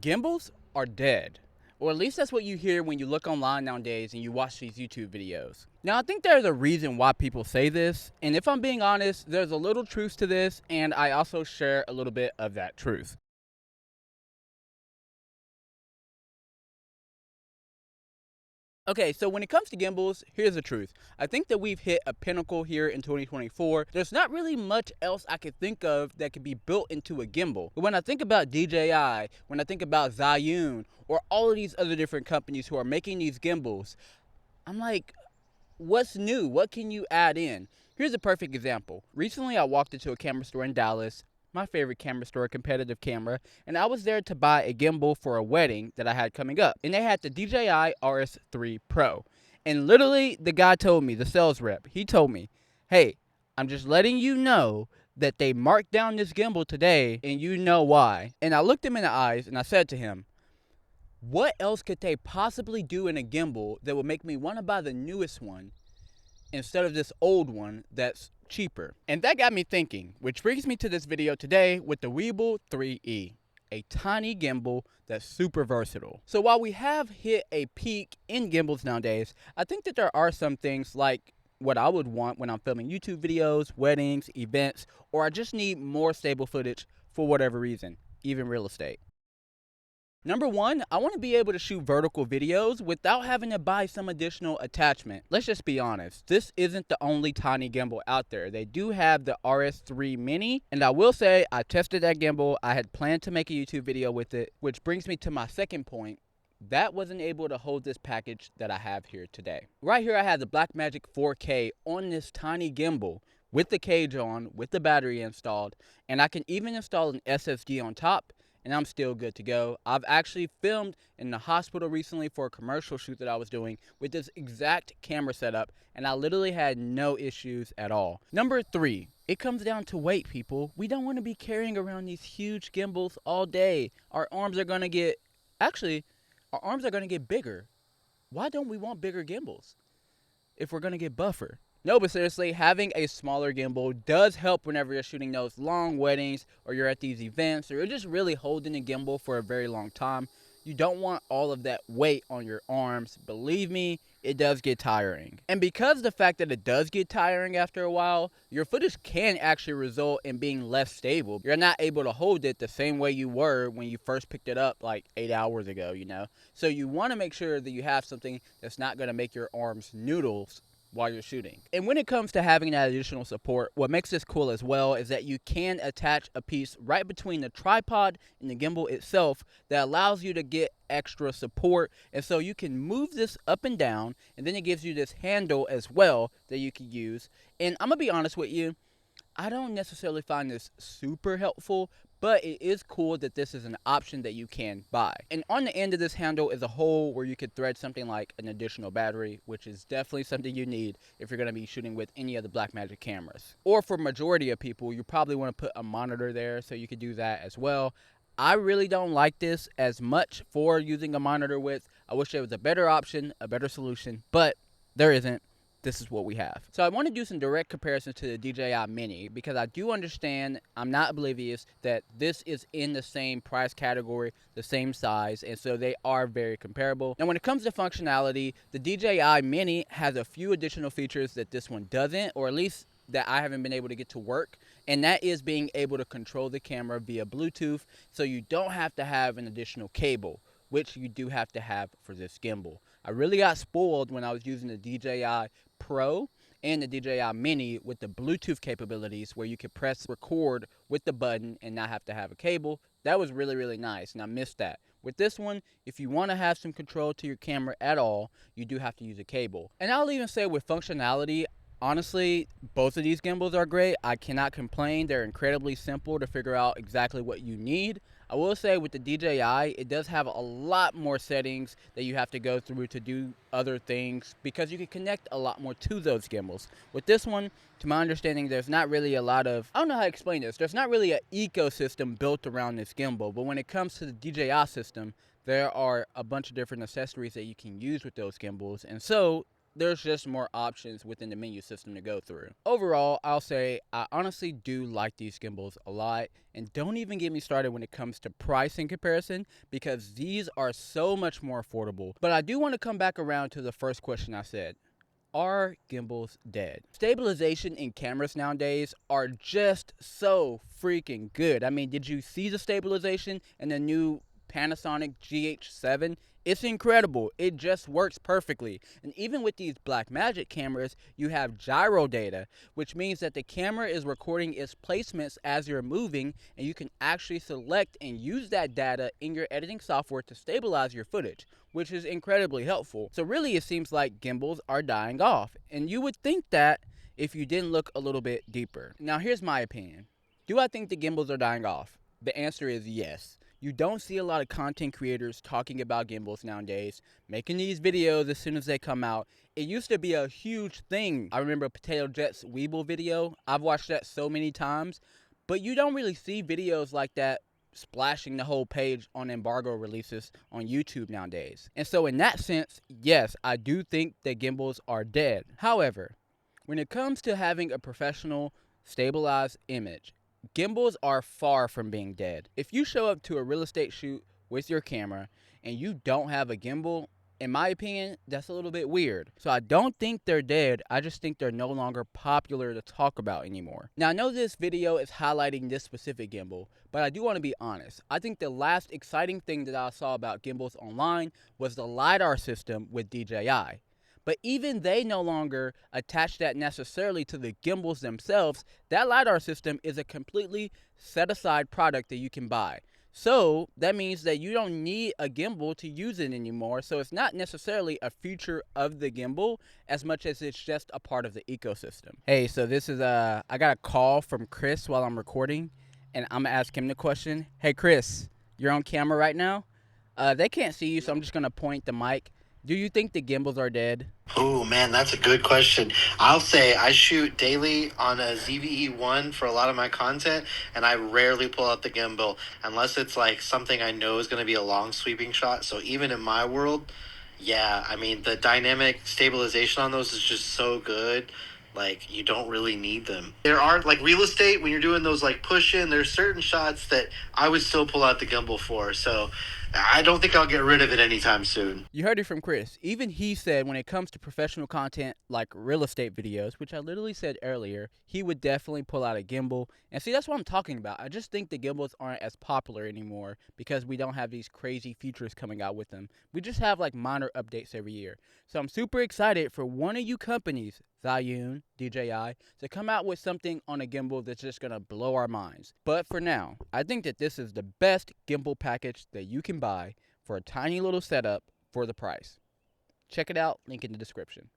Gimbals are dead. Or at least that's what you hear when you look online nowadays and you watch these YouTube videos. Now, I think there's a reason why people say this, and if I'm being honest, there's a little truth to this, and I also share a little bit of that truth. Okay, so when it comes to gimbals, here's the truth. I think that we've hit a pinnacle here in 2024. There's not really much else I could think of that could be built into a gimbal. But when I think about DJI, when I think about ZHIYUN, or all of these other different companies who are making these gimbals, I'm like, what's new? What can you add in? Here's a perfect example. Recently, I walked into a camera store in Dallas, my favorite camera store, competitive camera, and I was there to buy a gimbal for a wedding that I had coming up. And they had the DJI RS3 Pro. And literally, the guy told me, the sales rep, he told me, hey, I'm just letting you know that they marked down this gimbal today, and you know why. And I looked him in the eyes, and I said to him, what else could they possibly do in a gimbal that would make me want to buy the newest one instead of this old one that's cheaper? And that got me thinking, which brings me to this video today with the Weebill 3E, a tiny gimbal that's super versatile. So while we have hit a peak in gimbals nowadays, I think that there are some things like what I would want when I'm filming YouTube videos, weddings, events, or I just need more stable footage for whatever reason, even real estate. Number one, I want to be able to shoot vertical videos without having to buy some additional attachment. Let's just be honest, this isn't the only tiny gimbal out there. They do have the RS3 Mini, and I will say I tested that gimbal. I had planned to make a YouTube video with it, which brings me to my second point. That wasn't able to hold this package that I have here today. Right here I have the Blackmagic 4K on this tiny gimbal with the cage on, with the battery installed, and I can even install an SSD on top, and I'm still good to go. I've actually filmed in the hospital recently for a commercial shoot that I was doing with this exact camera setup, and I literally had no issues at all. Number three, it comes down to weight, people. We don't want to be carrying around these huge gimbals all day. Our arms are gonna get, our arms are gonna get bigger. Why don't we want bigger gimbals if we're gonna get buffer? No, but seriously, having a smaller gimbal does help whenever you're shooting those long weddings or you're at these events or you're just really holding a gimbal for a very long time. You don't want all of that weight on your arms. Believe me, it does get tiring. And because the fact that it does get tiring after a while, your footage can actually result in being less stable. You're not able to hold it the same way you were when you first picked it up like 8 hours ago, you know? So you want to make sure that you have something that's not going to make your arms noodles while you're shooting. And when it comes to having that additional support, what makes this cool as well is that you can attach a piece right between the tripod and the gimbal itself that allows you to get extra support, and so you can move this up and down, and then it gives you this handle as well that you can use. And I'm gonna be honest with you, I don't necessarily find this super helpful, but it is cool that this is an option that you can buy. And on the end of this handle is a hole where you could thread something like an additional battery, which is definitely something you need if you're going to be shooting with any of the Blackmagic cameras. Or for majority of people, you probably want to put a monitor there, so you could do that as well. I really don't like this as much for using a monitor with. I wish there was a better option, a better solution, but there isn't. This is what we have. So I want to do some direct comparisons to the DJI Mini because I do understand, I'm not oblivious, that this is in the same price category, the same size, and so they are very comparable. Now when it comes to functionality, the DJI Mini has a few additional features that this one doesn't, or at least that I haven't been able to get to work, and that is being able to control the camera via Bluetooth, so you don't have to have an additional cable, which you do have to have for this gimbal. I really got spoiled when I was using the DJI Pro and the DJI Mini with the Bluetooth capabilities where you could press record with the button and not have to have a cable. That was really, really nice, and I missed that. With this one, if you want to have some control to your camera at all, you do have to use a cable. And I'll even say with functionality, honestly, both of these gimbals are great. I cannot complain. They're incredibly simple to figure out exactly what you need. I will say with the DJI, it does have a lot more settings that you have to go through to do other things because you can connect a lot more to those gimbals. With this one, to my understanding, there's not really a lot of, I don't know how to explain this, there's not really an ecosystem built around this gimbal, but when it comes to the DJI system, there are a bunch of different accessories that you can use with those gimbals, and so there's just more options within the menu system to go through. Overall, I'll say I honestly do like these gimbals a lot, and don't even get me started when it comes to price in comparison, because these are so much more affordable. But I do want to come back around to the first question I said. Are gimbals dead? Stabilization in cameras nowadays are just so freaking good. I mean, did you see the stabilization in the new Panasonic GH7? It's incredible. It just works perfectly. And even with these Blackmagic cameras, you have gyro data, which means that the camera is recording its placements as you're moving, and you can actually select and use that data in your editing software to stabilize your footage, which is incredibly helpful. So really, it seems like gimbals are dying off, and you would think that if you didn't look a little bit deeper. Now, here's my opinion. Do I think the gimbals are dying off? The answer is yes. You don't see a lot of content creators talking about gimbals nowadays, making these videos as soon as they come out. It used to be a huge thing. I remember Potato Jet's Weebill video. I've watched that so many times, but you don't really see videos like that splashing the whole page on embargo releases on YouTube nowadays. And so in that sense, yes, I do think that gimbals are dead. However, when it comes to having a professional stabilized image, gimbals are far from being dead. If you show up to a real estate shoot with your camera and you don't have a gimbal, in my opinion, that's a little bit weird. So I don't think they're dead. I just think they're no longer popular to talk about anymore. Now, I know this video is highlighting this specific gimbal, but I do want to be honest. I think the last exciting thing that I saw about gimbals online was the LiDAR system with DJI. But even they no longer attach that necessarily to the gimbals themselves. That LiDAR system is a completely set-aside product that you can buy. So that means that you don't need a gimbal to use it anymore. So it's not necessarily a feature of the gimbal as much as it's just a part of the ecosystem. Hey, so this is I got a call from Chris while I'm recording, and I'm gonna ask him the question. Hey Chris, you're on camera right now. They can't see you, so I'm just gonna point the mic. Do you think the gimbals are dead? Oh man, that's a good question. I'll say I shoot daily on a ZVE1 for a lot of my content, and I rarely pull out the gimbal unless it's like something I know is going to be a long sweeping shot. So even in my world, yeah, I mean the dynamic stabilization on those is just so good. Like you don't really need them. There are like real estate when you're doing those like push in. There's certain shots that I would still pull out the gimbal for. So I don't think I'll get rid of it anytime soon. You heard it from Chris. Even he said when it comes to professional content like real estate videos, which I literally said earlier, he would definitely pull out a gimbal. And see, that's what I'm talking about. I just think the gimbals aren't as popular anymore because we don't have these crazy features coming out with them. We just have like minor updates every year. So I'm super excited for one of you companies, ZHIYUN, DJI, to come out with something on a gimbal that's just going to blow our minds. But for now, I think that this is the best gimbal package that you can buy for a tiny little setup for the price. Check it out, link in the description.